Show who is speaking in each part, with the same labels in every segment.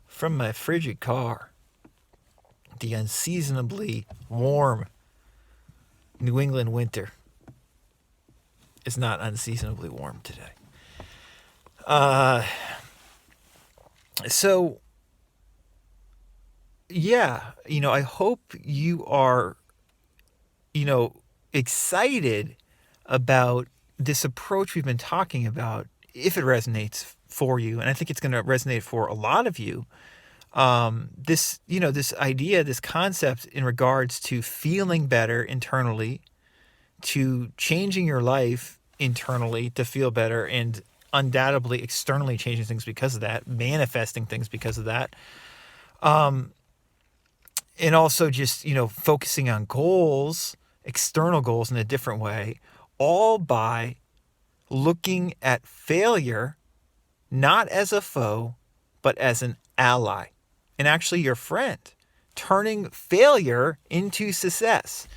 Speaker 1: From my frigid car, the unseasonably warm New England winter is not unseasonably warm today. So, yeah, I hope you are, excited about this approach we've been talking about, if it resonates for you. And I think it's going to resonate for a lot of you. This idea, this concept in regards to feeling better internally, to changing your life internally to feel better, and undoubtedly externally changing things because of that, manifesting things because of that. And also just, focusing on goals, external goals in a different way, all by looking at failure not as a foe, but as an ally, and actually your friend, turning failure into success.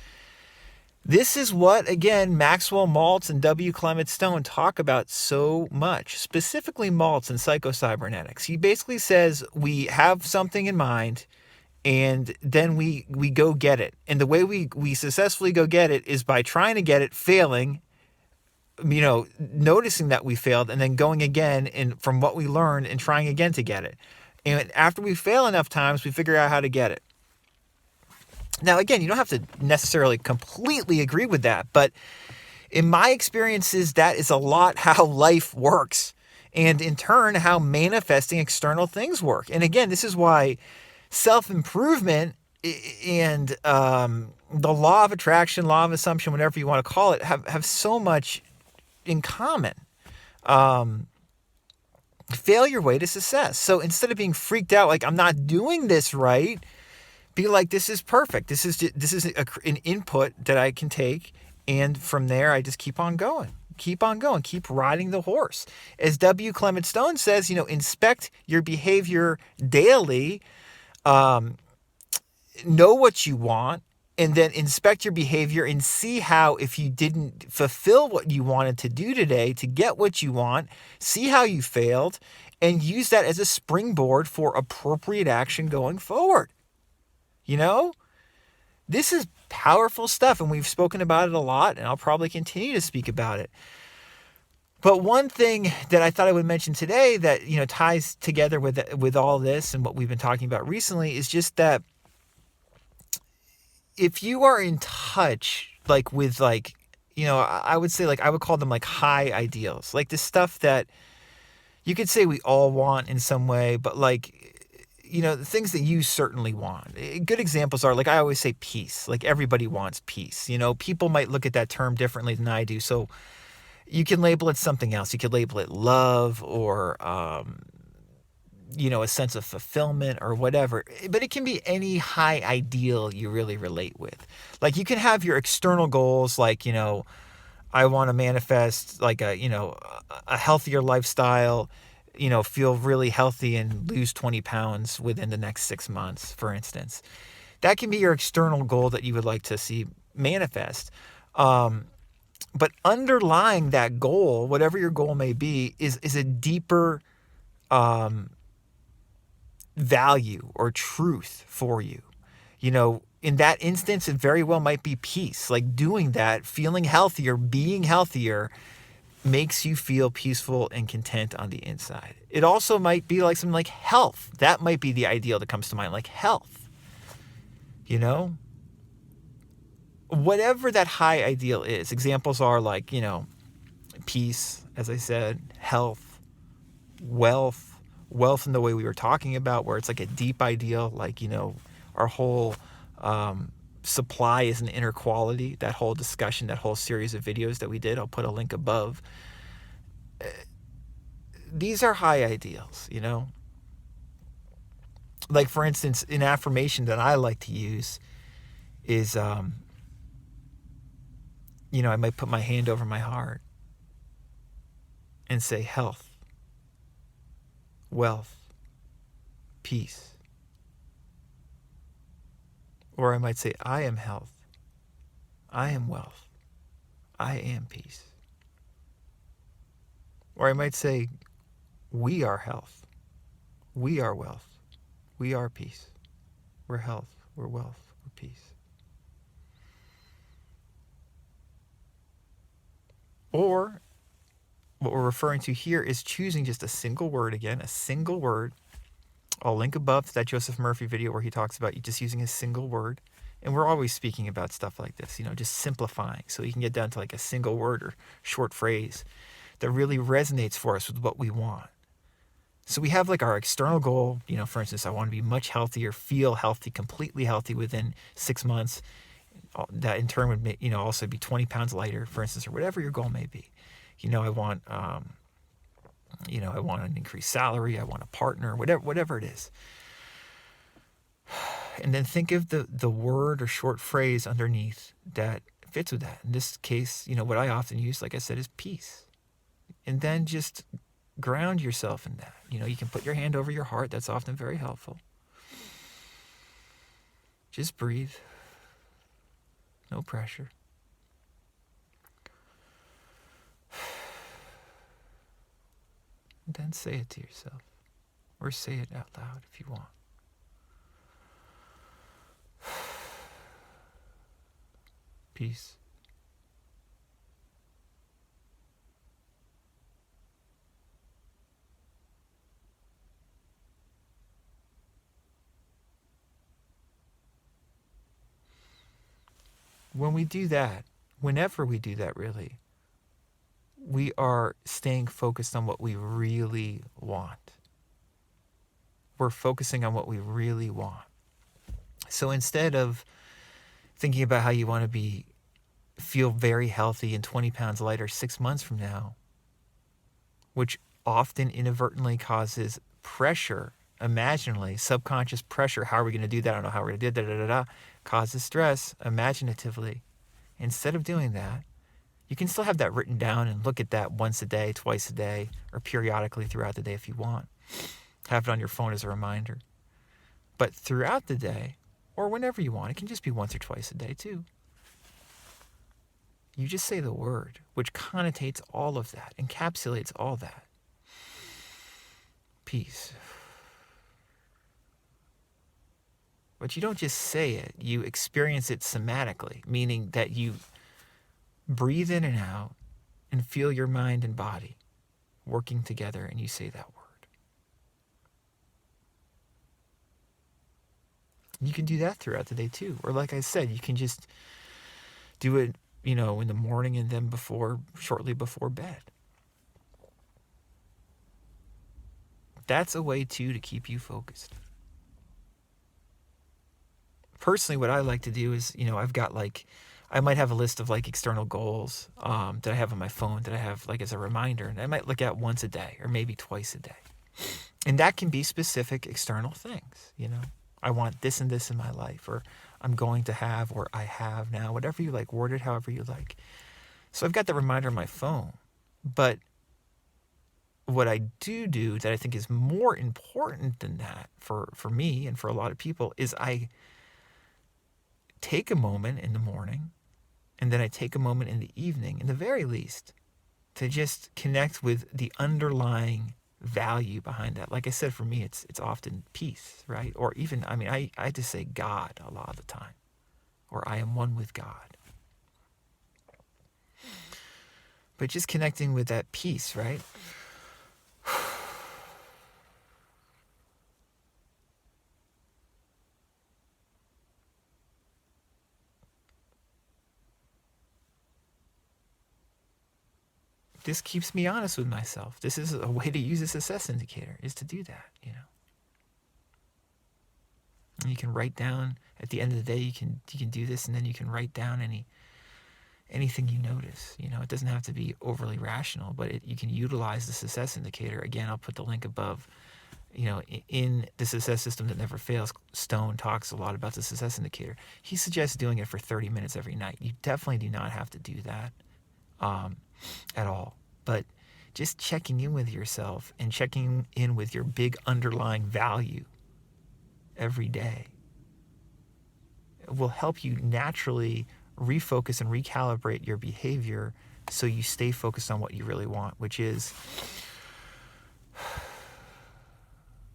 Speaker 1: This is what, again, Maxwell Maltz and W. Clement Stone talk about so much, specifically Maltz in Psycho-Cybernetics. He basically says we have something in mind, and then we go get it. And the way we successfully go get it is by trying to get it, failing, noticing that we failed, and then going again and from what we learned and trying again to get it. And after we fail enough times, we figure out how to get it. Now, again, you don't have to necessarily completely agree with that, but in my experiences, that is a lot how life works, and in turn, how manifesting external things work. And again, this is why self-improvement and the law of attraction, law of assumption, whatever you want to call it, have so much in common. Fail your way to success. So instead of being freaked out like I'm not doing this right, be like, this is perfect. This is an input that I can take, and from there I just keep on going. Keep on going. Keep riding the horse. As W. Clement Stone says, inspect your behavior daily. Know what you want, and then inspect your behavior and see how, if you didn't fulfill what you wanted to do today to get what you want, see how you failed, and use that as a springboard for appropriate action going forward. This is powerful stuff, and we've spoken about it a lot, and I'll probably continue to speak about it. But one thing that I thought I would mention today that, ties together with all this and what we've been talking about recently is just that if you are in touch, with I would say, I would call them high ideals, the stuff that you could say we all want in some way, but the things that you certainly want. Good examples are, I always say, peace. Everybody wants peace. People might look at that term differently than I do. So you can label it something else. You could label it love or, a sense of fulfillment or whatever. But it can be any high ideal you really relate with. You can have your external goals, I want to manifest a healthier lifestyle, feel really healthy and lose 20 pounds within the next 6 months, for instance. That can be your external goal that you would like to see manifest. But underlying that goal, whatever your goal may be, is a deeper value or truth for you. In that instance, it very well might be peace. Doing that, feeling healthier, being healthier, makes you feel peaceful and content on the inside. It also might be something like health. That might be the ideal that comes to mind, health. Whatever that high ideal is. Examples are peace, as I said, health, wealth in the way we were talking about, where it's a deep ideal, our whole supply is an inner quality. That whole discussion, that whole series of videos that we did, I'll put a link above. These are high ideals, for instance, an affirmation that I like to use is, I might put my hand over my heart and say health, wealth, peace. Or I might say, I am health, I am wealth, I am peace. Or I might say, we are health. We are wealth. We are peace. We're health. We're wealth. We're peace. Or what we're referring to here is choosing just a single word again, a single word. I'll link above to that Joseph Murphy video where he talks about you just using a single word. And we're always speaking about stuff like this, just simplifying so you can get down to like a single word or short phrase that really resonates for us with what we want. So we have like our external goal, for instance, I want to be much healthier, feel healthy, completely healthy within 6 months. That in turn would also be 20 pounds lighter, for instance, or whatever your goal may be. I want, I want an increased salary. I want a partner, whatever it is. And then think of the word or short phrase underneath that fits with that. In this case, what I often use, like I said, is peace. And then just ground yourself in that. You can put your hand over your heart. That's often very helpful. Just breathe. No pressure. And then say it to yourself. Or say it out loud if you want. Peace. When we do that, whenever we do that really, we are staying focused on what we really want. We're focusing on what we really want. So instead of thinking about how you want to feel very healthy and 20 pounds lighter 6 months from now, which often inadvertently causes pressure, imaginally, subconscious pressure. How are we going to do that? I don't know how we're going to do that. Causes stress imaginatively. Instead of doing that, you can still have that written down and look at that once a day, twice a day, or periodically throughout the day if you want. Have it on your phone as a reminder. But throughout the day, or whenever you want, it can just be once or twice a day too. You just say the word, which connotates all of that, encapsulates all that. Peace. But you don't just say it, you experience it somatically, meaning that you breathe in and out and feel your mind and body working together, and you say that word. You can do that throughout the day too. Or like I said, you can just do it, in the morning and then shortly before bed. That's a way too to keep you focused. Personally, what I like to do is, I've got I might have a list of external goals that I have on my phone that I have as a reminder, and I might look at once a day or maybe twice a day. And that can be specific external things, I want this and this in my life, or I'm going to have, or I have now, whatever you like, word it however you like. So I've got the reminder on my phone. But what I do that I think is more important than that for me and for a lot of people is I take a moment in the morning, and then I take a moment in the evening, in the very least, to just connect with the underlying value behind that. Like I said, for me, it's often peace, right? Or even, I just say God a lot of the time, or I am one with God. But just connecting with that peace, right? This keeps me honest with myself. This is a way to use a success indicator, is to do that, And you can write down at the end of the day, you can do this, and then you can write down anything you notice. It doesn't have to be overly rational, but you can utilize the success indicator. Again, I'll put the link above. In the Success System That Never Fails, Stone talks a lot about the success indicator. He suggests doing it for 30 minutes every night. You definitely do not have to do that at all. But just checking in with yourself and checking in with your big underlying value every day will help you naturally refocus and recalibrate your behavior so you stay focused on what you really want, which is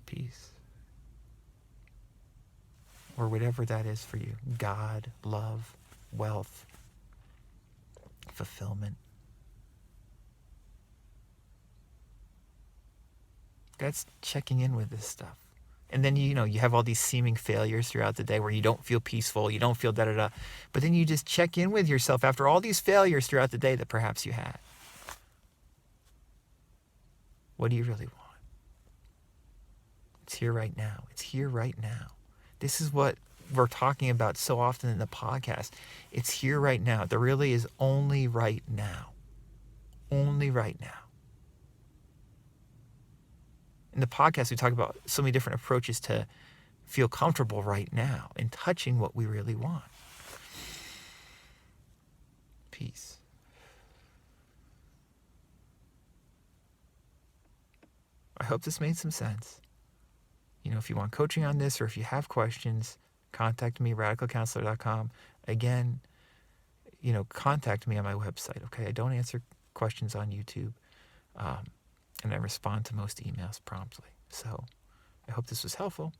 Speaker 1: peace. Or whatever that is for you. God, love, wealth, fulfillment. That's checking in with this stuff. And then, you have all these seeming failures throughout the day where you don't feel peaceful, you don't feel da-da-da. But then you just check in with yourself after all these failures throughout the day that perhaps you had. What do you really want? It's here right now. It's here right now. This is what we're talking about so often in the podcast. It's here right now. There really is only right now. Only right now. In the podcast, we talk about so many different approaches to feel comfortable right now in touching what we really want. Peace. I hope this made some sense. If you want coaching on this or if you have questions, contact me, radicalcounselor.com. Again, contact me on my website, okay? I don't answer questions on YouTube, and I respond to most emails promptly. So I hope this was helpful.